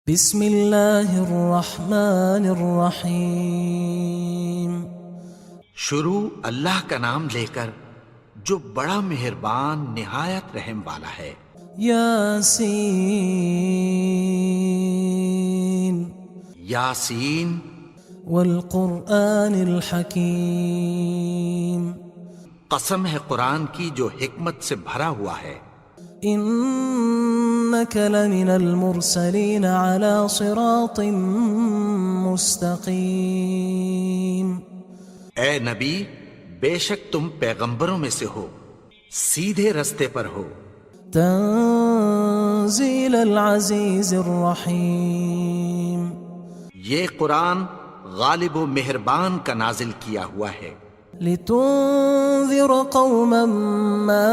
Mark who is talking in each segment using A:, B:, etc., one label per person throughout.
A: بسم اللہ الرحمن الرحیم۔
B: شروع اللہ کا نام لے کر جو بڑا مہربان نہایت رحم والا ہے۔
A: یاسین
B: یاسین
A: والقرآن الحکیم۔
B: قسم ہے قرآن کی جو حکمت سے بھرا ہوا ہے۔
A: انک لمن المرسلین علی صراط مستقیم۔
B: اے نبی، بے شک تم پیغمبروں میں سے ہو، سیدھے رستے پر ہو۔
A: تنزیل العزیز الرحیم۔
B: یہ قرآن غالب و مہربان کا نازل کیا ہوا ہے۔
A: لتنذر قوما ما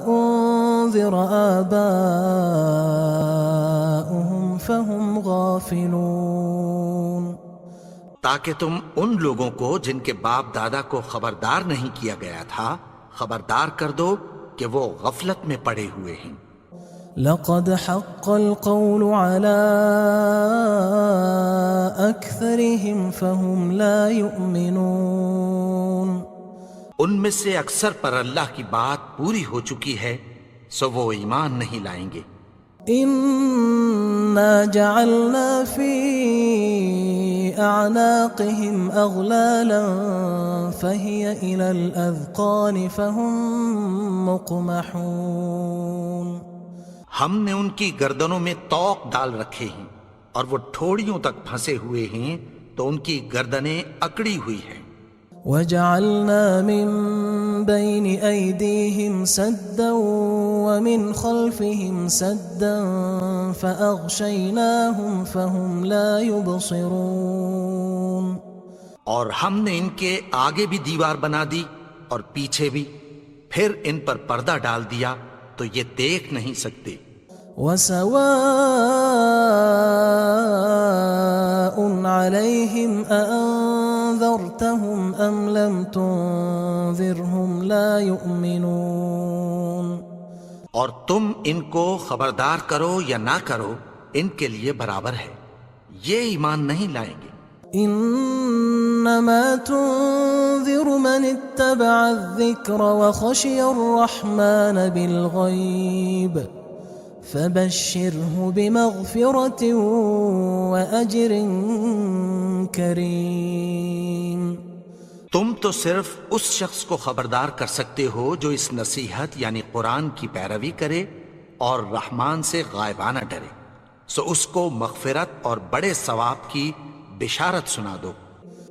A: انذر آباؤهم فهم غافلون۔
B: تاکہ تم ان لوگوں کو جن کے باپ دادا کو خبردار نہیں کیا گیا تھا خبردار کر دو کہ وہ غفلت میں پڑے ہوئے ہیں۔
A: لقد حق القول على أكثرهم فهم لا يؤمنون۔
B: ان میں سے اکثر پر اللہ کی بات پوری ہو چکی ہے سو وہ ایمان نہیں لائیں گے۔
A: إنا جعلنا في أعناقهم أغلالا فهي إلى الأذقان فهم مقمحون۔
B: ہم نے ان کی گردنوں میں طوق ڈال رکھے ہیں اور وہ ٹھوڑیوں تک پھنسے ہوئے ہیں تو ان کی گردنیں اکڑی ہوئی ہیں۔
A: وجعلنا من بين أيديهم سدا ومن خلفهم سدا فأغشيناهم فهم لا يبصرون۔
B: اور ہم نے ان کے آگے بھی دیوار بنا دی اور پیچھے بھی، پھر ان پر پردہ ڈال دیا تو یہ دیکھ نہیں سکتے۔
A: وسواء عليهم أأنذرتهم أم لم تنذرهم لا يؤمنون۔
B: اور تم ان کو خبردار کرو یا نہ کرو ان کے لیے برابر ہے، یہ ایمان نہیں لائیں گے۔
A: انما تنذر من اتبع الذکر وخشی الرحمن بالغیب فبشره بمغفرة وأجر کریم۔
B: تم تو صرف اس شخص کو خبردار کر سکتے ہو جو اس نصیحت یعنی قرآن کی پیروی کرے اور رحمان سے غائبانہ ڈرے، سو اس کو مغفرت اور بڑے ثواب کی بشارت سنا دو۔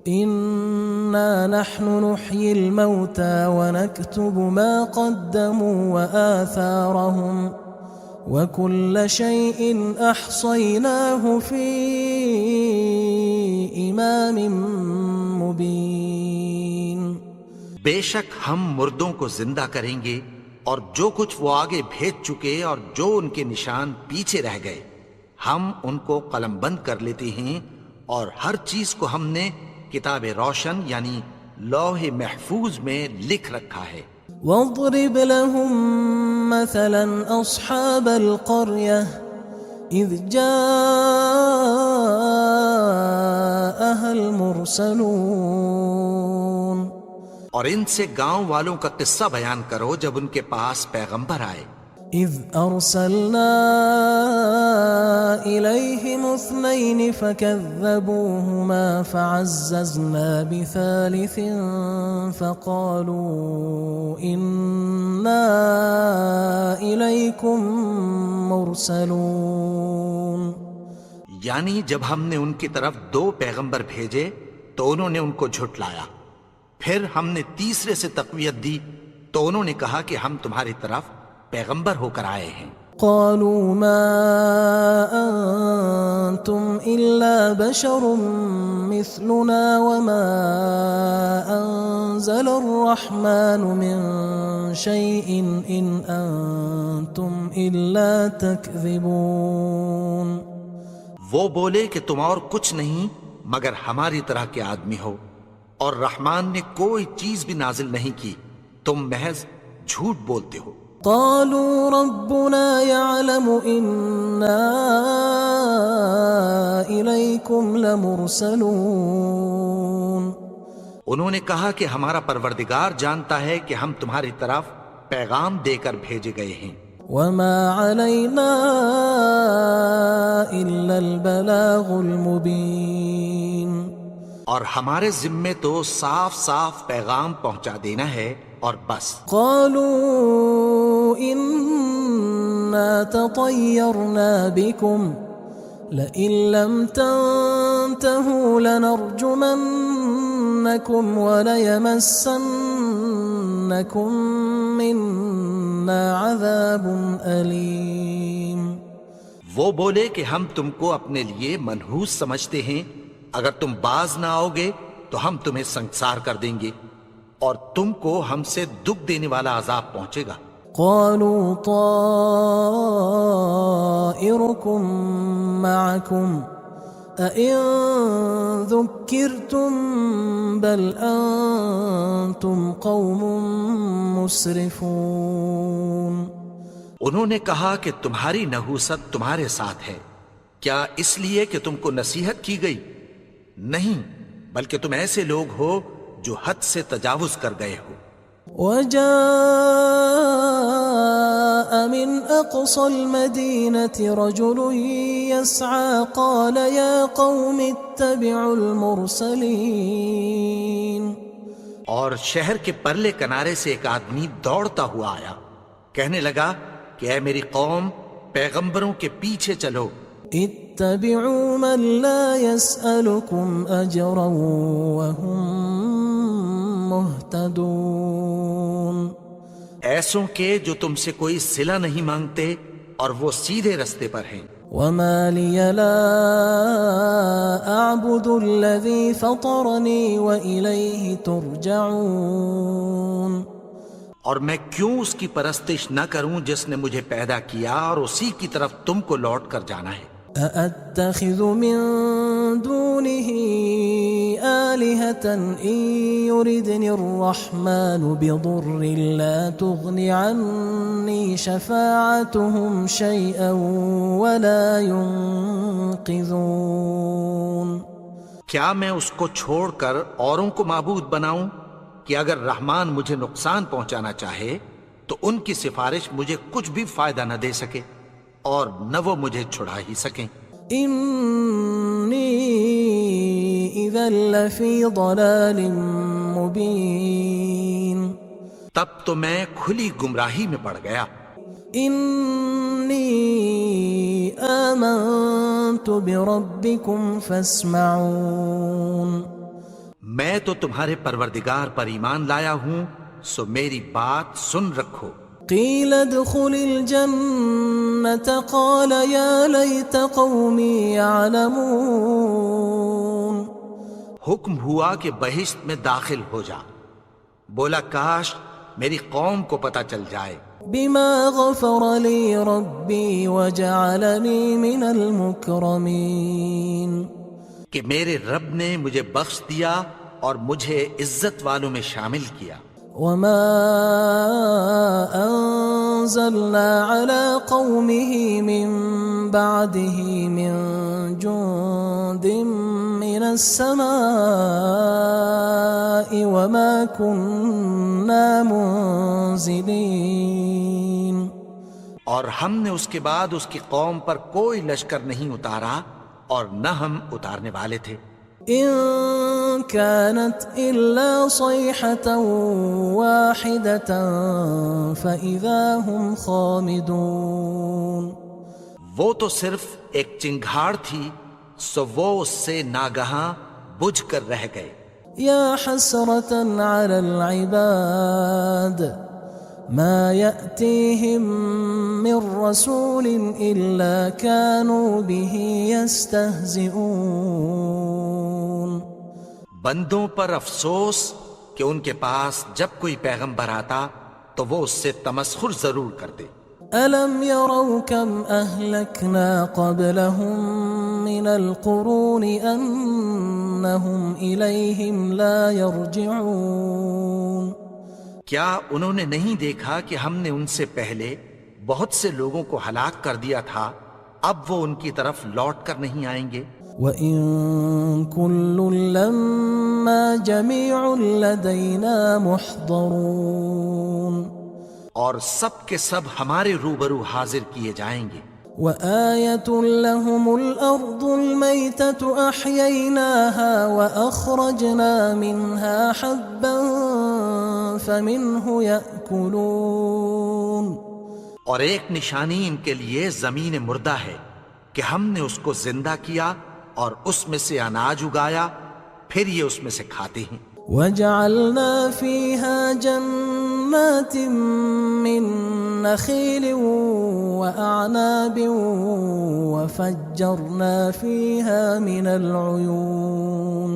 A: انا نحن نحيي الموتى ونكتب ما قدموا وآثارهم وكل شيء احصيناه في امام مبين۔
B: بے شک ہم مردوں کو زندہ کریں گے اور جو کچھ وہ آگے بھیج چکے اور جو ان کے نشان پیچھے رہ گئے ہم ان کو قلم بند کر لیتے ہیں، اور ہر چیز کو ہم نے کتاب روشن یعنی لوح محفوظ میں لکھ رکھا ہے۔
A: واضرب لهم مثلا أصحاب القرية إذ جاءها المرسلون۔
B: اور ان سے گاؤں والوں کا قصہ بیان کرو جب ان کے پاس پیغمبر آئے۔
A: إذ أرسلنا إليهم اثنين فكذبوهما فعززنا بثالث فقالوا إنا إليكم مرسلون۔
B: یعنی جب ہم نے ان کی طرف 2 پیغمبر بھیجے تو انہوں نے ان کو جھٹلایا، پھر ہم نے تیسرے سے تقویت دی تو انہوں نے کہا کہ ہم تمہاری طرف پیغمبر ہو کر آئے ہیں۔
A: قالوا ما أنتم إلا بشر مثلنا وما أنزل الرحمن من شيء إن أنتم إلا تكذبون۔
B: وہ بولے کہ تم اور کچھ نہیں مگر ہماری طرح کے آدمی ہو، اور رحمان نے کوئی چیز بھی نازل نہیں کی، تم محض جھوٹ بولتے ہو۔
A: قالوا ربنا يعلم إنا إليكم لمرسلون.
B: انہوں نے کہا کہ ہمارا پروردگار جانتا ہے کہ ہم تمہاری طرف پیغام دے کر بھیجے گئے ہیں.
A: وما علينا إلا البلاغ المبين.
B: اور ہمارے ذمے تو صاف صاف پیغام پہنچا دینا ہے اور بس.
A: قالوا إنا تطيرنا بكم لئن لم تنتهوا لنرجمنكم وليمسنكم منا عذاب أليم.
B: وہ بولے کہ ہم تم کو اپنے لیے منحوس سمجھتے ہیں، اگر تم باز نہ آؤ گے تو ہم تمہیں سنگسار کر دیں گے اور تم کو ہم سے دکھ دینے والا عذاب پہنچے گا.
A: قالوا طائركم معكم أئن ذكرتم بل أنتم قوم مسرفون.
B: انہوں نے کہا کہ تمہاری نحوست تمہارے ساتھ ہے، کیا اس لیے کہ تم کو نصیحت کی گئی؟ نہیں، بلکہ تم ایسے لوگ ہو جو حد سے تجاوز کر گئے ہو.
A: وجاء من أقصى المدينة رجل يسعى قال يا قوم اتبعوا المرسلين.
B: اور شہر کے پرلے کنارے سے ایک آدمی دوڑتا ہوا آیا، کہنے لگا کہ اے میری قوم، پیغمبروں کے پیچھے چلو.
A: اتبعوا من لا يسألكم أجرا وهم مهتدون.
B: ایسوں کے جو تم سے کوئی صلہ نہیں مانگتے اور وہ سیدھے رستے پر ہیں.
A: وما لي لا أعبد الذي فطرني وإليه ترجعون.
B: اور میں کیوں اس کی پرستش نہ کروں جس نے مجھے پیدا کیا اور اسی کی طرف تم کو لوٹ کر جانا ہے.
A: أأتخذ من دونه آلهة إن يردني الرحمن بضر لا تغن عني شفاعتهم شيئا ولا ينقذون.
B: کیا میں اس کو چھوڑ کر اوروں کو معبود بناؤں کہ اگر رحمان مجھے نقصان پہنچانا چاہے تو ان کی سفارش مجھے کچھ بھی فائدہ نہ دے سکے اور نہ وہ مجھے چھڑا ہی سکیں.
A: إني إذا لفي ضلال مبين.
B: تب تو میں کھلی گمراہی میں پڑ گیا.
A: إني آمنت بربكم فاسمعون.
B: میں تو تمہارے پروردگار پر ایمان لایا ہوں، سو میری بات سن رکھو.
A: قيل ادخل الجنة قال يا ليت قومي يعلمون.
B: حکم ہوا کہ بہشت میں داخل ہو جا. بولا کاش میری قوم کو پتہ چل جائے.
A: بما غفر لي ربي وجعلني من المكرمين.
B: کہ میرے رب نے مجھے بخش دیا اور مجھے عزت والوں میں شامل کیا.
A: وما أنزلنا على قومه من بعده من جند من السماء وما كنا منزلين.
B: اور ہم نے اس کے بعد اس کی قوم پر کوئی لشکر نہیں اتارا اور نہ ہم اتارنے والے تھے.
A: إن كانت إلا صيحة واحدة فإذا هم خامدون.
B: وہ تو صرف ایک چنگھاڑ تھی، سو وہ اس سے ناگہاں بجھ کر رہ گئے.
A: يا حسرة على العباد ما يأتيهم من رسول إلا كانوا به يستهزئون.
B: بندوں پر افسوس کہ ان کے پاس جب کوئی پیغمبر آتا تو وہ اس سے تمسخر ضرور کرتے.
A: ألم يروا كم أهلكنا قبلهم من القرون أنهم إليهم لا يرجعون.
B: کیا انہوں نے نہیں دیکھا کہ ہم نے ان سے پہلے بہت سے لوگوں کو ہلاک کر دیا تھا، اب وہ ان کی طرف لوٹ کر نہیں آئیں گے؟
A: وَإِن كُلٌّ لَمَّا جَمِيعٌ لَدَيْنَا مُحْضَرُونَ،
B: اور سب کے سب ہمارے روبرو حاضر کیے جائیں گے۔
A: وَآيَةٌ لَهُمُ الْأَرْضُ الْمَيْتَةُ أَحْيَيْنَاهَا وَأَخْرَجْنَا مِنْهَا حَبًّا فَمِنْهُ يَأْكُلُونَ،
B: اور ایک نشانی ان کے لیے زمین مردہ ہے کہ ہم نے اس کو زندہ کیا اور اس میں سے اناج اگایا، پھر یہ اس میں سے کھاتے ہیں۔
A: وَجَعَلْنَا فِيهَا جَنَّاتٍ مِّن نَخِيلٍ وَأَعْنَابٍ وَفَجَّرْنَا فِيهَا مِنَ الْعُيُونِ،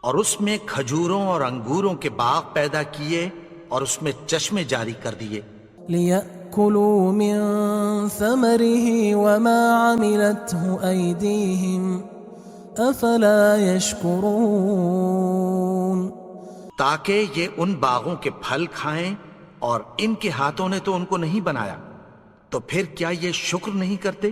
B: اور اس میں کھجوروں اور انگوروں کے باغ پیدا کیے اور اس میں چشمے جاری کر دیے،
A: لِيَأْكُلُوا مِن ثَمَرِهِ وَمَا عَمِلَتْهُ أَيْدِيهِمْ أَفَلَا يَشْكُرُونَ،
B: تاکہ یہ ان باغوں کے پھل کھائیں، اور ان کے ہاتھوں نے تو ان کو نہیں بنایا، تو پھر کیا یہ شکر نہیں کرتے؟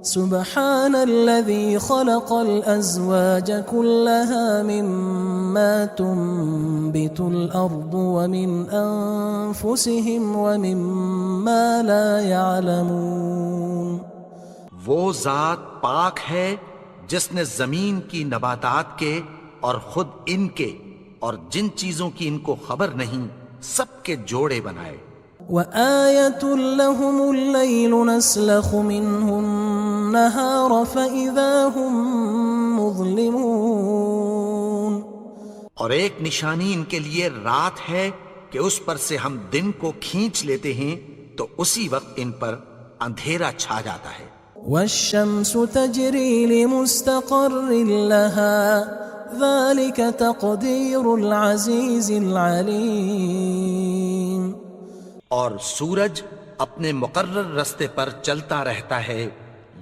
A: سبحان الذي خلق الأزواج كلها مما تنبت الأرض ومن أنفسهم ومما لا يعلمون،
B: وہ ذات پاک ہے جس نے زمین کی نباتات کے اور خود ان کے اور جن چیزوں کی ان کو خبر نہیں سب کے جوڑے بنائے۔
A: وآية لهم الليل نسلخ منه النهار فإذا هم مظلمون،
B: اور ایک نشانی ان کے لیے رات ہے کہ اس پر سے ہم دن کو کھینچ لیتے ہیں تو اسی وقت ان پر اندھیرا چھا جاتا ہے۔
A: والشمس تجري لمستقر لها ذلك تقدير العزيز العليم،
B: اور سورج اپنے مقرر رستے پر چلتا رہتا ہے،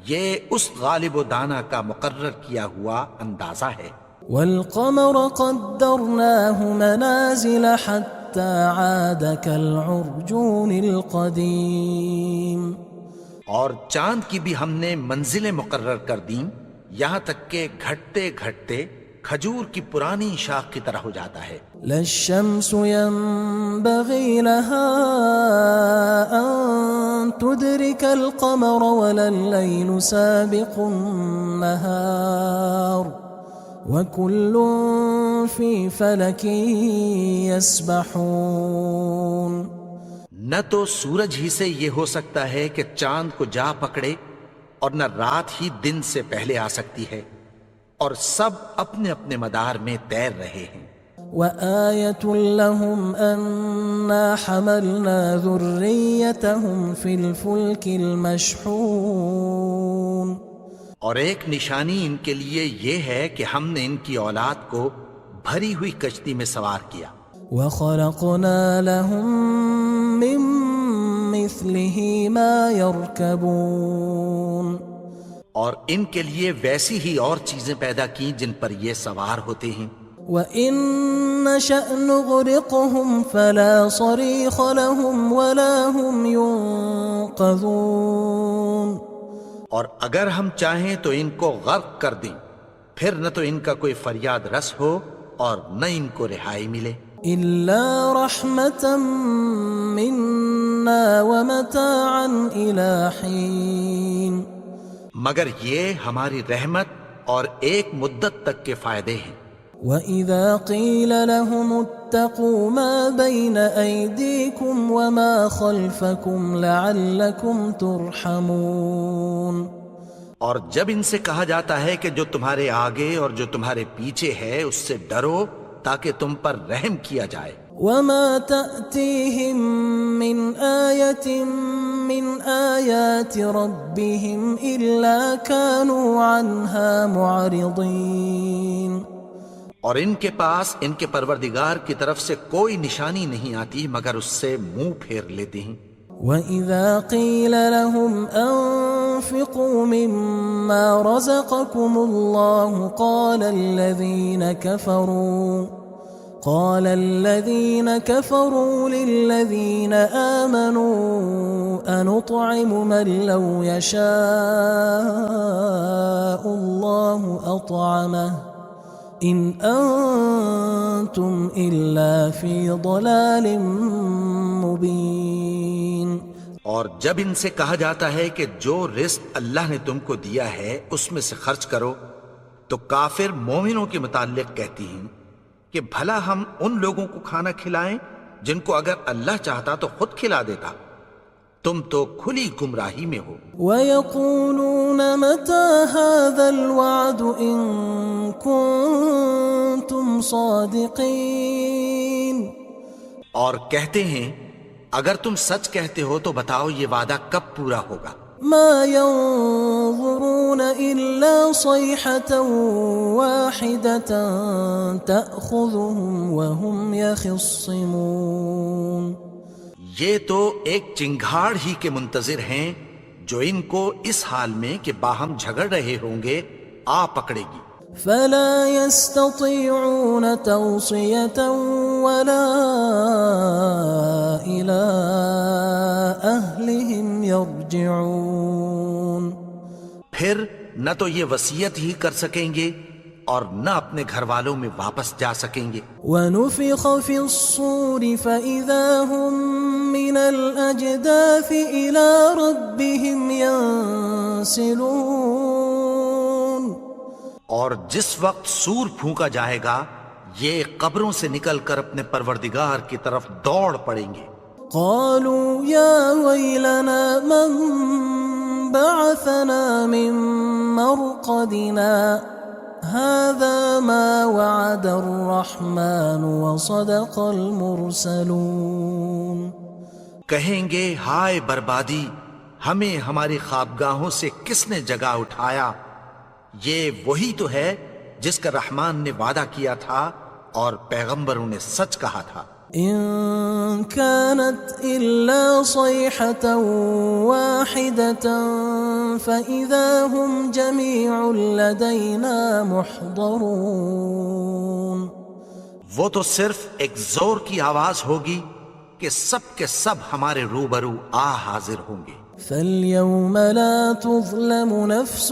B: یہ اس غالب و دانا کا مقرر کیا ہوا اندازہ ہے۔
A: والقمر قدرناه منازل حتى عاد كالعرجون القديم،
B: اور چاند کی بھی ہم نے منزلیں مقرر کر دیں، یہاں تک کہ گھٹتے گھٹتے کھجور کی پرانی شاخ کی طرح ہو جاتا ہے۔
A: لا الشمس ينبغي لها أن تدرك القمر ولا الليل سابق النهار وكل في فلك يسبحون،
B: نہ تو سورج ہی سے یہ ہو سکتا ہے کہ چاند کو جا پکڑے، اور نہ رات ہی دن سے پہلے آ سکتی ہے، اور سب اپنے اپنے مدار میں تیر رہے ہیں۔
A: وآية لهم أنا حملنا ذريتهم في الفلك المشحون،
B: اور ایک نشانی ان کے لیے یہ ہے کہ ہم نے ان کی اولاد کو بھری ہوئی کشتی میں سوار کیا۔
A: وخلقنا لهم من مثله ما يركبون،
B: اور ان کے لیے ویسی ہی اور چیزیں پیدا کی جن پر یہ سوار ہوتے ہیں۔
A: وَإِن نَّشَأْ نُغْرِقْهُمْ فَلَا صَرِيخَ لَهُمْ وَلَا هُمْ يُنقَذُونَ،
B: اور اگر ہم چاہیں تو ان کو غرق کر دیں، پھر نہ تو ان کا کوئی فریاد رس ہو اور نہ ان کو رہائی ملے۔
A: إِلَّا رَحْمَةً مِّنَّا وَمَتَاعًا إِلَى حِينٍ،
B: مگر یہ ہماری رحمت اور ایک مدت تک کے فائدے ہیں۔
A: وَإِذَا قِيلَ لَهُمُ اتَّقُوا مَا بَيْنَ أَيْدِيكُمْ وَمَا خَلْفَكُمْ لَعَلَّكُمْ تُرْحَمُونَ،
B: اور جب ان سے کہا جاتا ہے کہ جو تمہارے آگے اور جو تمہارے پیچھے ہے اس سے ڈرو تاکہ تم پر رحم کیا جائے۔
A: وَمَا تَأْتِيهِم مِّنْ آيَةٍ مِّنْ آيَاتِ رَبِّهِمْ إِلَّا كَانُوا عَنْهَا مُعْرِضِينَ،
B: اور ان کے پاس ان کے پروردگار کی طرف سے کوئی نشانی نہیں آتی مگر اس سے منہ پھیر لیتے ہیں۔
A: وَإِذَا قِيلَ لَهُمْ أَنفِقُوا مِمَّا رَزَقَكُمُ اللَّهُ قال الذين كفروا للذين آمنوا أنطعم من لو يشاء الله أطعمه إن أنتم إلا في ضلال مبين.
B: اور جب ان سے کہا جاتا ہے کہ جو رزق اللہ نے تم کو دیا ہے اس میں سے خرچ کرو، تو کافر مومنوں کے متعلق کہتی ہیں کہ بھلا ہم ان لوگوں کو کھانا کھلائیں جن کو اگر اللہ چاہتا تو خود کھلا دیتا. تم تو کھلی گمراہی میں ہو.
A: وَيَقُولُونَ مَتَى هَذَا الْوَعْدُ إِن كُنتُمْ صَادِقِينَ.
B: اور کہتے ہیں اگر تم سچ کہتے ہو تو بتاؤ یہ وعدہ کب پورا ہوگا.
A: ما ينظرون إلا صيحة واحدة تأخذهم وهم يخصمون.
B: یہ تو ایک چنگھاڑ ہی کے منتظر ہیں جو ان کو اس حال میں کہ باہم جھگڑ رہے ہوں گے آ پکڑے گی.
A: فلا يستطيعون توصية ولا إلى أهلهم يرجعون.
B: پھر نہ تو یہ وصیت ہی کر سکیں گے اور نہ اپنے گھر والوں میں واپس جا سکیں گے.
A: ونفخ في الصور فإذا هم من الأجداث إلى ربهم ينسلون.
B: اور جس وقت سور پھونکا جائے گا یہ قبروں سے نکل کر اپنے پروردگار کی طرف دوڑ پڑیں گے.
A: قالوا يا ويلنا من بعثنا من مرقدنا هذا ما وعد الرحمن وصدق المرسلون.
B: کہیں گے ہائے بربادی، ہمیں ہماری خوابگاہوں سے کس نے جگا اٹھایا. یہ وہی تو ہے جس کا رحمان نے وعدہ کیا تھا اور پیغمبروں نے سچ کہا تھا.
A: إن كانت إلا صيحة واحدة فإذا هم جميع لدينا محضرون.
B: وہ تو صرف ایک زور کی آواز ہوگی کہ سب کے سب ہمارے روبرو حاضر ہوں گے.
A: فاليوم لا تظلم نفس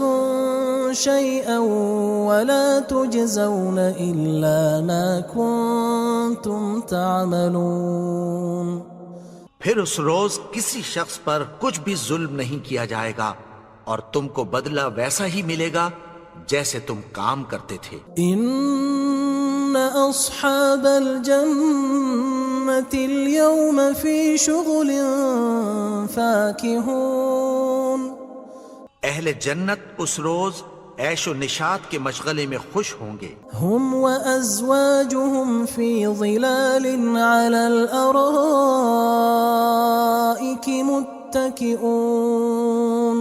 A: شيئا ولا تجزون إلا ما كنتم تعملون.
B: پھر اس روز کسی شخص پر کچھ بھی ظلم نہیں کیا جائے گا اور تم کو بدلہ ویسا ہی ملے گا جیسے تم کام کرتے تھے.
A: إن أصحاب الجنة اليوم في شغل فاكهون.
B: اہل جنت اس روز عیش و نشاط کے مشغلے میں خوش ہوں گے.
A: هم وأزواجهم في ظلال على الأرائك متكئون.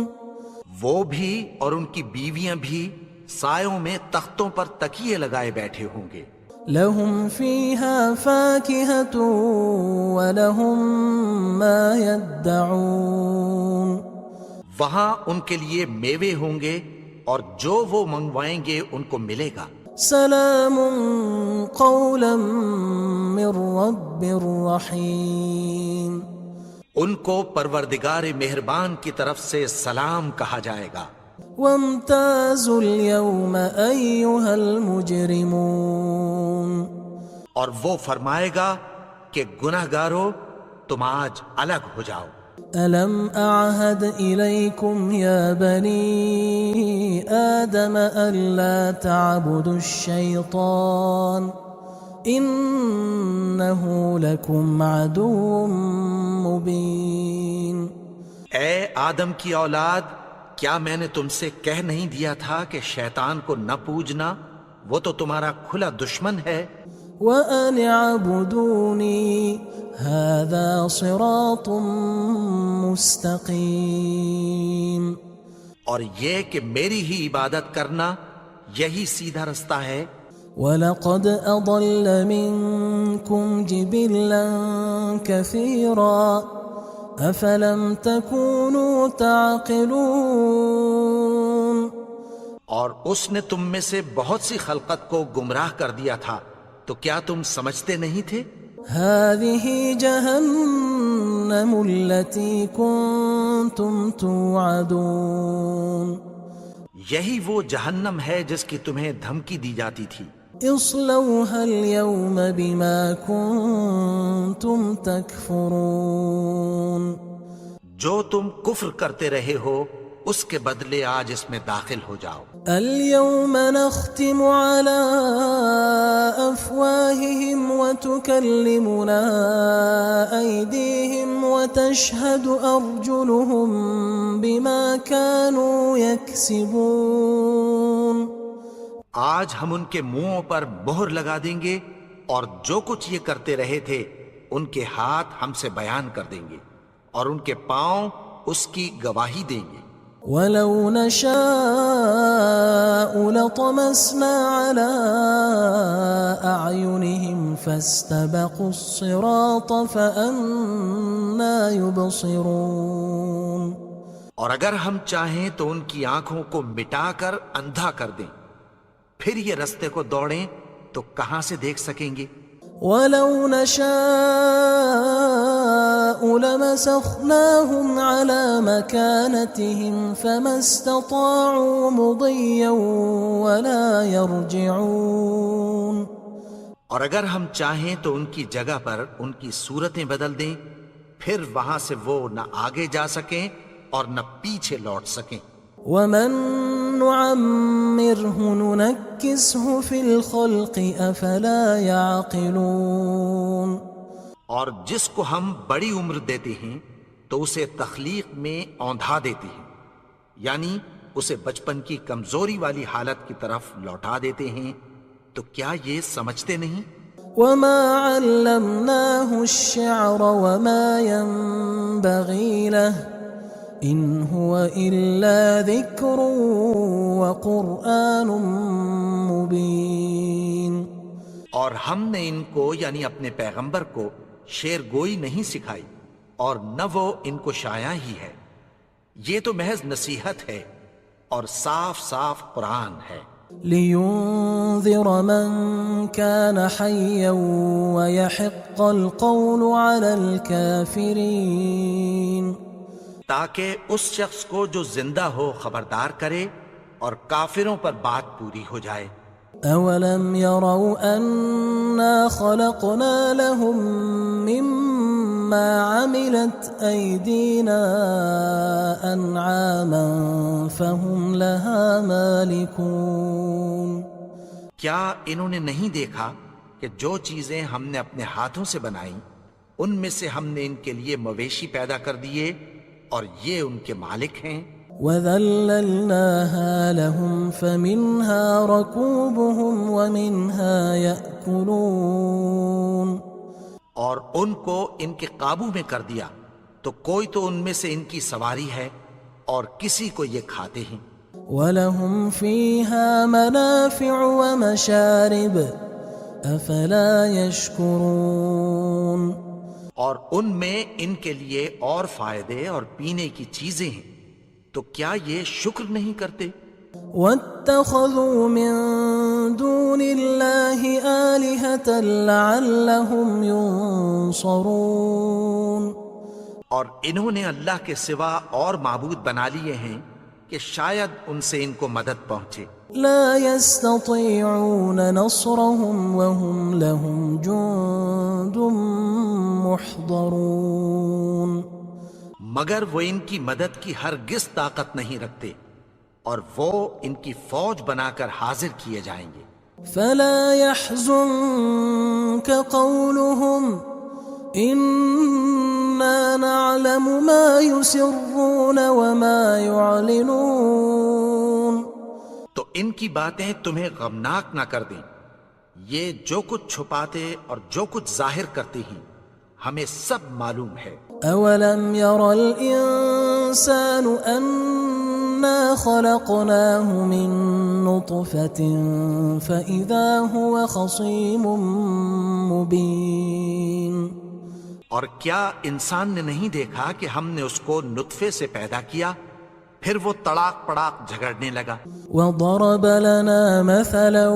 B: وہ بھی اور ان کی بیویاں بھی سایوں میں تختوں پر تکیے لگائے بیٹھے ہوں گے.
A: لهم فيها فاكهة ولهم ما يدعون.
B: وہاں ان کے لیے میوے ہوں گے اور جو وہ منگوائیں گے ان کو ملے گا.
A: سلام قولا من رب رحیم.
B: ان کو پروردگار مہربان کی طرف سے سلام کہا جائے گا.
A: وامتازوا اليوم أيها المجرمون.
B: اور وہ فرمائے گا کہ گناہگارو تم آج الگ ہو جاؤ.
A: ألم أعهد إليكم يا بني آدم ألا تعبدوا الشيطان إنه لكم عدو مبين.
B: اے آدم کی اولاد، کیا میں نے تم سے کہہ نہیں دیا تھا کہ شیطان کو نہ پوجنا، وہ تو تمہارا کھلا دشمن ہے.
A: وَأَنِ اعْبُدُونِي هَذَا صِرَاطٌ مُسْتَقِيمٌ.
B: اور یہ کہ میری ہی عبادت کرنا یہی سیدھا رستہ ہے.
A: وَلَقَدْ أَضَلَّ مِنْكُمْ جِبِلًّا كَثِيرًا أَفَلَمْ تَكُونُوا تَعْقِلُونَ.
B: اور اس نے تم میں سے بہت سی خلقت کو گمراہ کر دیا تھا، تو کیا تم سمجھتے نہیں تھے؟
A: هذه جهنم التي كنتم توعدون
B: یہی وہ جہنم ہے جس کی تمہیں دھمکی دی جاتی تھی.
A: اصلوها اليوم بما كنتم تكفرون
B: جو تم کفر کرتے رہے ہو اس کے بدلے آج اس میں داخل ہو جاؤ.
A: اليوم نختم على أفواههم وتكلمنا أيديهم وتشهد أرجلهم بما كانوا يكسبون.
B: آج ہم ان کے منہوں پر مہر لگا دیں گے اور جو کچھ یہ کرتے رہے تھے ان کے ہاتھ ہم سے بیان کر دیں گے اور ان کے پاؤں اس کی گواہی دیں گے.
A: ولو نشاء لطمسنا على أعينهم فاستبقوا الصراط فأنا يبصرون.
B: اور اگر ہم چاہیں تو ان کی آنکھوں کو مٹا کر اندھا کر دیں، پھر یہ رستے کو دوڑیں تو کہاں سے دیکھ سکیں گے.
A: ولو نشاء لمسخناهم على مكانتهم فما استطاعوا مضيا ولا يرجعون.
B: اور اگر ہم چاہیں تو ان کی جگہ پر ان کی صورتیں بدل دیں، پھر وہاں سے وہ نہ آگے جا سکیں اور نہ پیچھے لوٹ سکیں.
A: ومن نعمره ننكسه في الخلق افلا يعقلون.
B: اور جس کو ہم بڑی عمر دیتے ہیں تو اسے تخلیق میں اوندھا دیتے ہیں، یعنی اسے بچپن کی کمزوری والی حالت کی طرف لوٹا دیتے ہیں. تو کیا یہ سمجھتے نہیں؟
A: وما علمناه الشعر وما ينبغي له ان هو الا ذكر وقرآن مبين.
B: اور ہم نے ان کو یعنی اپنے پیغمبر کو شعر گوئی نہیں سکھائی اور نہ وہ ان کو شایع ہی ہے، یہ تو محض نصیحت ہے اور صاف صاف قرآن ہے.
A: لينذر من كان حيا ويحق القول على الكافرين.
B: تاکہ اس شخص کو جو زندہ ہو خبردار کرے اور کافروں پر بات پوری ہو جائے.
A: أولم يروا أنا خلقنا لهم مما عملت أيدينا أنعاما فهم لها مالكون.
B: کیا انہوں نے نہیں دیکھا کہ جو چیزیں ہم نے اپنے ہاتھوں سے بنائیں ان میں سے ہم نے ان کے لیے مویشی پیدا کر دیے اور یہ ان کے مالک ہیں.
A: وَذَلَّلْنَاهَا لَهُمْ فَمِنْهَا رَكُوبُهُمْ وَمِنْهَا يَأْكُلُونَ.
B: اور ان کو ان کے قابو میں کر دیا تو کوئی تو ان میں سے ان کی سواری ہے اور کسی کو یہ کھاتے ہیں.
A: وَلَهُمْ فِيهَا مَنَافِعُ وَمَشَارِبُ أَفَلَا يَشْكُرُونَ.
B: اور ان میں ان کے لیے اور فائدے اور پینے کی چیزیں ہیں، تو کیا یہ شکر نہیں کرتے؟
A: وَاتَّخَذُوا مِن دُونِ اللَّهِ آلِهَةً لَعَلَّهُمْ يُنصَرُونَ.
B: اور انہوں نے اللہ کے سوا اور معبود بنا لیے ہیں کہ شاید ان سے ان کو مدد پہنچے.
A: لا يستطيعون نصرهم وهم لهم جند محضرون.
B: مگر وہ ان کی مدد کی ہرگز طاقت نہیں رکھتے اور وہ ان کی فوج بنا کر حاضر کیے جائیں گے.
A: فلا يحزنك قولهم إنا نعلم ما يسرون وما يعلنون.
B: تو ان کی باتیں تمہیں غمناک نہ کر دیں، یہ جو کچھ چھپاتے اور جو کچھ ظاہر کرتے ہیں ہمیں سب معلوم ہے.
A: أولم ير الإنسان أنا خلقناه من نطفة فإذا هو خصيم مبين.
B: اور کیا انسان نے نہیں دیکھا کہ ہم نے اس کو نطفے سے پیدا کیا پھر وہ تڑاک پڑاک جھگڑنے لگا.
A: وضرب لنا مثلا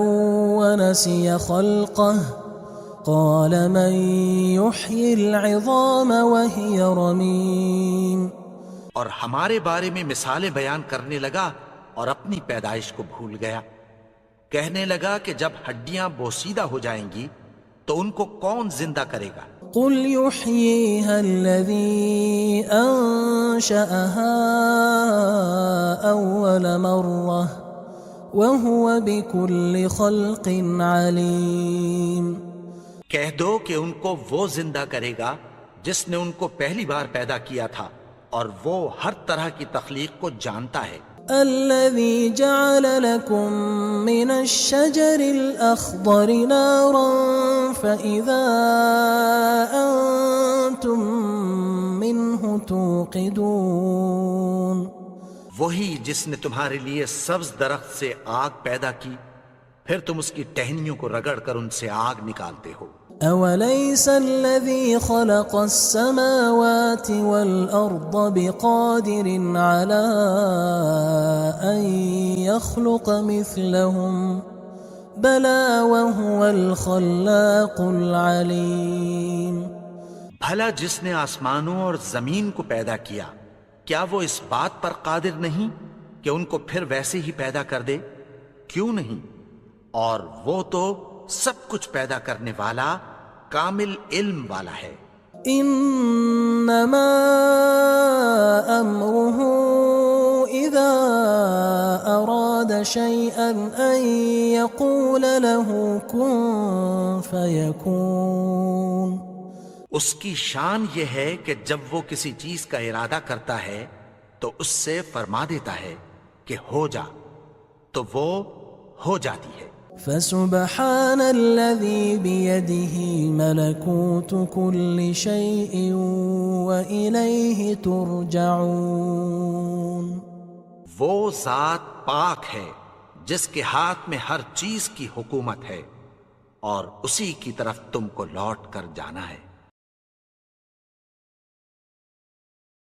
A: ونسي خلقه قال من يحيي العظام وهي رميم.
B: اور ہمارے بارے میں مثالیں بیان کرنے لگا اور اپنی پیدائش کو بھول گیا. کہنے لگا کہ جب ہڈیاں بوسیدہ ہو جائیں گی تو ان کو کون زندہ کرے گا؟
A: قل يحييها الذي أنشأها أول مرة وهو بكل خلق عليم.
B: کہہ دو کہ ان کو وہ زندہ کرے گا جس نے ان کو پہلی بار پیدا کیا تھا اور وہ ہر طرح کی تخلیق کو جانتا ہے.
A: الذي جعل لكم من الشجر الأخضر نارا فإذا أنتم منه توقدون.
B: وہی جس نے تمہارے لیے سبز درخت سے آگ پیدا کی پھر تم اس کی ٹہنیوں کو رگڑ کر ان سے آگ نکالتے ہو.
A: أوليس الذي خلق السماوات والأرض بقادر على أن يخلق مثلهم بلى وهو الخلاق العليم.
B: بھلا جس نے آسمانوں اور زمین کو پیدا کیا کیا وہ اس بات پر قادر نہیں کہ ان کو پھر ویسے ہی پیدا کر دے؟ کیوں نہیں؟ اور وہ تو سب کچھ پیدا کرنے والا کامل علم والا ہے.
A: انما امره اذا اراد شيئا ان يقول له كن فيكون.
B: اس کی شان یہ ہے کہ جب وہ کسی چیز کا ارادہ کرتا ہے تو اس سے فرما دیتا ہے کہ ہو جا تو وہ ہو جاتی ہے.
A: فسبحان الذي بيده ملكوت كل شيء وإليه ترجعون.
B: وہ ذات پاک ہے جس کے ہاتھ میں ہر چیز کی حکومت ہے اور اسی کی طرف تم کو لوٹ کر جانا ہے.